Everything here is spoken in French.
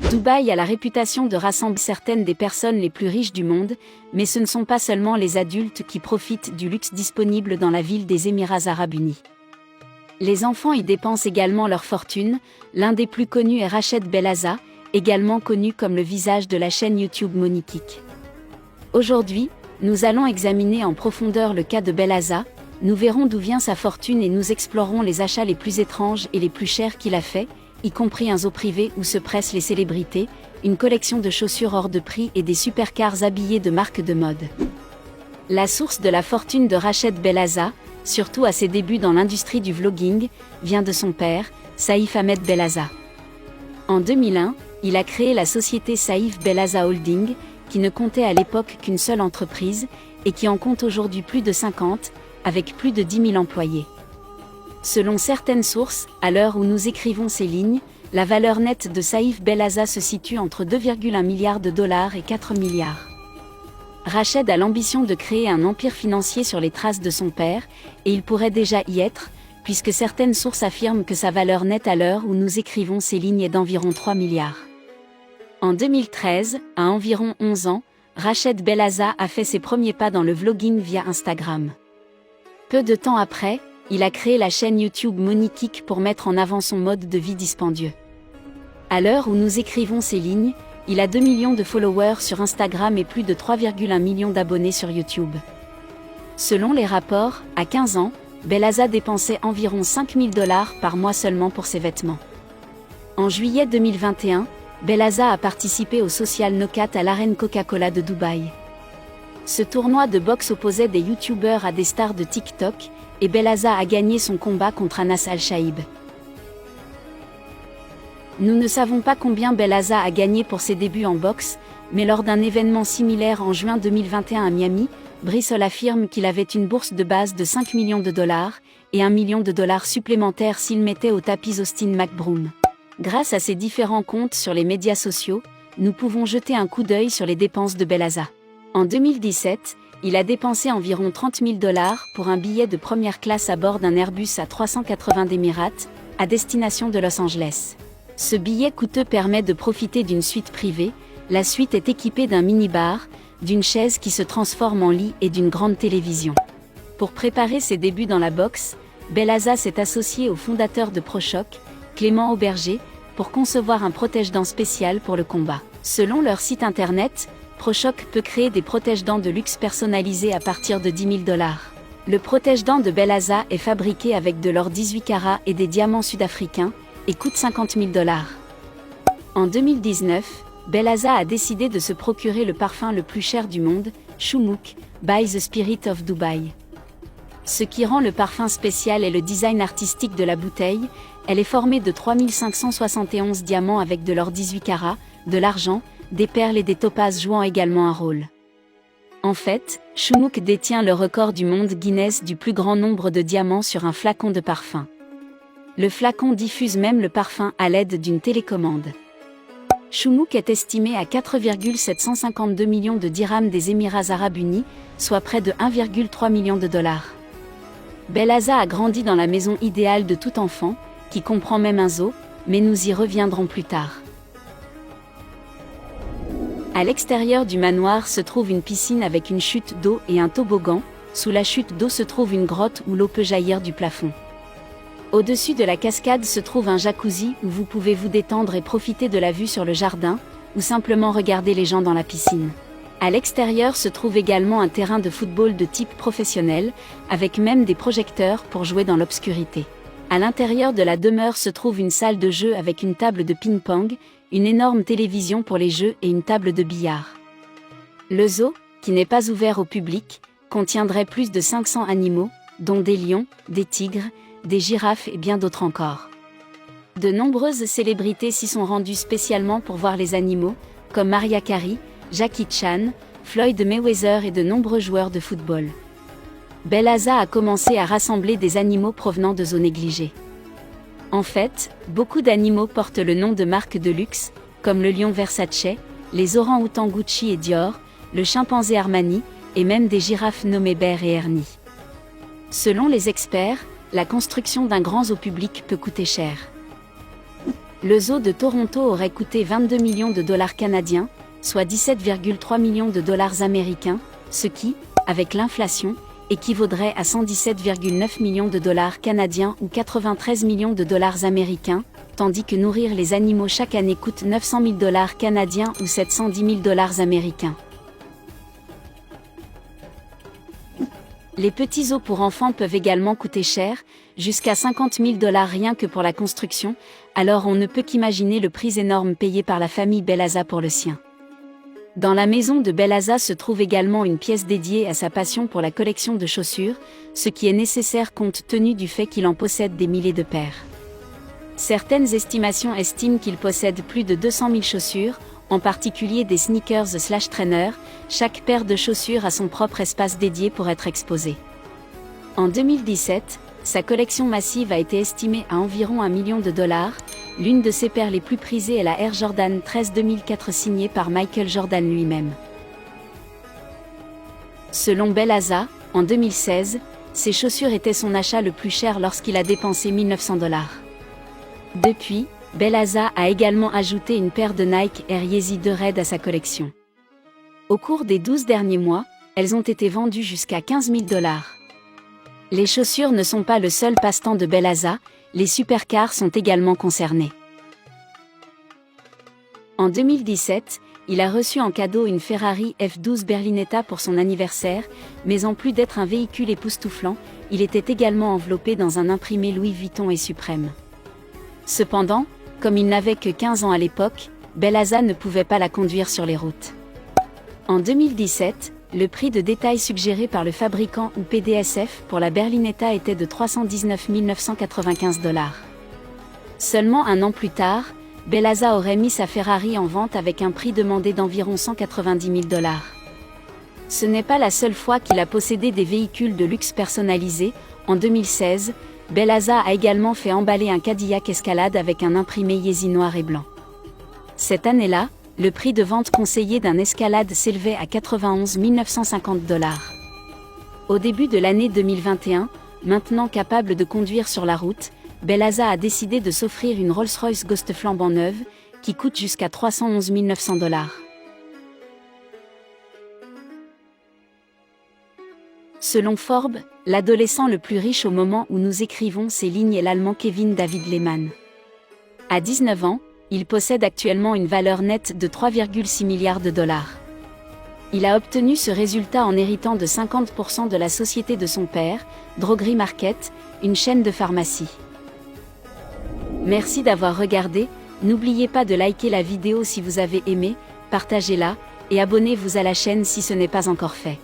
Dubaï a la réputation de rassembler certaines des personnes les plus riches du monde, mais ce ne sont pas seulement les adultes qui profitent du luxe disponible dans la ville des Émirats arabes unis. Les enfants y dépensent également leur fortune. L'un des plus connus est Rached Belaza, également connu comme le visage de la chaîne YouTube Monikik. Aujourd'hui, nous allons examiner en profondeur le cas de Belaza, nous verrons d'où vient sa fortune et nous explorerons les achats les plus étranges et les plus chers qu'il a fait, y compris un zoo privé où se pressent les célébrités, une collection de chaussures hors de prix et des supercars habillés de marques de mode. La source de la fortune de Rached Belaza, surtout à ses débuts dans l'industrie du vlogging, vient de son père, Saïf Ahmed Belaza. En 2001, il a créé la société Saïf Belaza Holding, qui ne comptait à l'époque qu'une seule entreprise, et qui en compte aujourd'hui plus de 50, avec plus de 10 000 employés. Selon certaines sources, à l'heure où nous écrivons ces lignes, la valeur nette de Saïf Belaza se situe entre 2,1 milliards de dollars et 4 milliards. Rached a l'ambition de créer un empire financier sur les traces de son père, et il pourrait déjà y être, puisque certaines sources affirment que sa valeur nette à l'heure où nous écrivons ces lignes est d'environ 3 milliards. En 2013, à environ 11 ans, Rached Belaza a fait ses premiers pas dans le vlogging via Instagram. Peu de temps après, il a créé la chaîne YouTube Monikik pour mettre en avant son mode de vie dispendieux. À l'heure où nous écrivons ces lignes, il a 2 millions de followers sur Instagram et plus de 3,1 millions d'abonnés sur YouTube. Selon les rapports, à 15 ans, Belaza dépensait environ 5 000 dollars par mois seulement pour ses vêtements. En juillet 2021, Belaza a participé au Social Knockout à l'arène Coca-Cola de Dubaï. Ce tournoi de boxe opposait des youtubeurs à des stars de TikTok, et Belaza a gagné son combat contre Anas Al-Shaib. Nous ne savons pas combien Belaza a gagné pour ses débuts en boxe, mais lors d'un événement similaire en juin 2021 à Miami, Bristol affirme qu'il avait une bourse de base de 5 millions de dollars, et 1 million de dollars supplémentaires s'il mettait au tapis Austin McBroom. Grâce à ces différents comptes sur les médias sociaux, nous pouvons jeter un coup d'œil sur les dépenses de Belaza. En 2017, il a dépensé environ 30 000 dollars pour un billet de première classe à bord d'un Airbus A380 d'Emirates, à destination de Los Angeles. Ce billet coûteux permet de profiter d'une suite privée. La suite est équipée d'un mini-bar, d'une chaise qui se transforme en lit et d'une grande télévision. Pour préparer ses débuts dans la boxe, Belaza s'est associé au fondateur de ProChoc, Clément Auberger, pour concevoir un protège-dents spécial pour le combat. Selon leur site internet, ProChoc peut créer des protège-dents de luxe personnalisés à partir de 10 000 dollars. Le protège-dents de Belaza est fabriqué avec de l'or 18 carats et des diamants sud-africains, et coûte 50 000 dollars. En 2019, Belaza a décidé de se procurer le parfum le plus cher du monde, Shumuk, by the Spirit of Dubai. Ce qui rend le parfum spécial est le design artistique de la bouteille. Elle est formée de 3571 diamants avec de l'or 18 carats, de l'argent, des perles et des topazes jouant également un rôle. En fait, Shumuk détient le record du monde Guinness du plus grand nombre de diamants sur un flacon de parfum. Le flacon diffuse même le parfum à l'aide d'une télécommande. Shumuk est estimé à 4,752 millions de dirhams des Émirats arabes unis, soit près de 1,3 million de dollars. Belaza a grandi dans la maison idéale de tout enfant, qui comprend même un zoo, mais nous y reviendrons plus tard. À l'extérieur du manoir se trouve une piscine avec une chute d'eau et un toboggan. Sous la chute d'eau se trouve une grotte où l'eau peut jaillir du plafond. Au-dessus de la cascade se trouve un jacuzzi où vous pouvez vous détendre et profiter de la vue sur le jardin, ou simplement regarder les gens dans la piscine. À l'extérieur se trouve également un terrain de football de type professionnel, avec même des projecteurs pour jouer dans l'obscurité. À l'intérieur de la demeure se trouve une salle de jeu avec une table de ping-pong, une énorme télévision pour les jeux et une table de billard. Le zoo, qui n'est pas ouvert au public, contiendrait plus de 500 animaux, dont des lions, des tigres, des girafes et bien d'autres encore. De nombreuses célébrités s'y sont rendues spécialement pour voir les animaux, comme Mariah Carey, Jackie Chan, Floyd Mayweather et de nombreux joueurs de football. Belaza a commencé à rassembler des animaux provenant de zones négligées. En fait, beaucoup d'animaux portent le nom de marques de luxe, comme le lion Versace, les orang-outans Gucci et Dior, le chimpanzé Armani, et même des girafes nommées Bear et Ernie. Selon les experts, la construction d'un grand zoo public peut coûter cher. Le zoo de Toronto aurait coûté 22 millions de dollars canadiens, soit 17,3 millions de dollars américains, ce qui, avec l'inflation, équivaudrait à 117,9 millions de dollars canadiens ou 93 millions de dollars américains, tandis que nourrir les animaux chaque année coûte 900 000 dollars canadiens ou 710 000 dollars américains. Les petits zoos pour enfants peuvent également coûter cher, jusqu'à 50 000 dollars rien que pour la construction, alors on ne peut qu'imaginer le prix énorme payé par la famille Belaza pour le sien. Dans la maison de Belaza se trouve également une pièce dédiée à sa passion pour la collection de chaussures, ce qui est nécessaire compte tenu du fait qu'il en possède des milliers de paires. Certaines estimations estiment qu'il possède plus de 200 000 chaussures, en particulier des sneakers/trainers, chaque paire de chaussures a son propre espace dédié pour être exposée. En 2017, sa collection massive a été estimée à environ 1 million de dollars, l'une de ses paires les plus prisées est la Air Jordan 13 2004 signée par Michael Jordan lui-même. Selon Belaza, en 2016, ses chaussures étaient son achat le plus cher lorsqu'il a dépensé 1 900 dollars. Depuis, Belaza a également ajouté une paire de Nike Air Yeezy 2 Red à sa collection. Au cours des 12 derniers mois, elles ont été vendues jusqu'à 15 000 dollars. Les chaussures ne sont pas le seul passe-temps de Belaza, les supercars sont également concernés. En 2017, il a reçu en cadeau une Ferrari F12 Berlinetta pour son anniversaire, mais en plus d'être un véhicule époustouflant, il était également enveloppé dans un imprimé Louis Vuitton et Suprême. Cependant, comme il n'avait que 15 ans à l'époque, Belaza ne pouvait pas la conduire sur les routes. En 2017, le prix de détail suggéré par le fabricant ou PDSF pour la Berlinetta était de 319 995 dollars. Seulement un an plus tard, Belaza aurait mis sa Ferrari en vente avec un prix demandé d'environ 190 000 dollars. Ce n'est pas la seule fois qu'il a possédé des véhicules de luxe personnalisés. En 2016, Belaza a également fait emballer un Cadillac Escalade avec un imprimé Yeezy noir et blanc. Cette année-là, le prix de vente conseillé d'un Escalade s'élevait à 91 950 dollars. Au début de l'année 2021, maintenant capable de conduire sur la route, Belaza a décidé de s'offrir une Rolls-Royce Ghost flambant neuve, qui coûte jusqu'à 311 900 dollars. Selon Forbes, l'adolescent le plus riche au moment où nous écrivons ces lignes est l'Allemand Kevin David Lehmann. À 19 ans, il possède actuellement une valeur nette de 3,6 milliards de dollars. Il a obtenu ce résultat en héritant de 50% de la société de son père, Drogerie Market, une chaîne de pharmacie. Merci d'avoir regardé, n'oubliez pas de liker la vidéo si vous avez aimé, partagez-la, et abonnez-vous à la chaîne si ce n'est pas encore fait.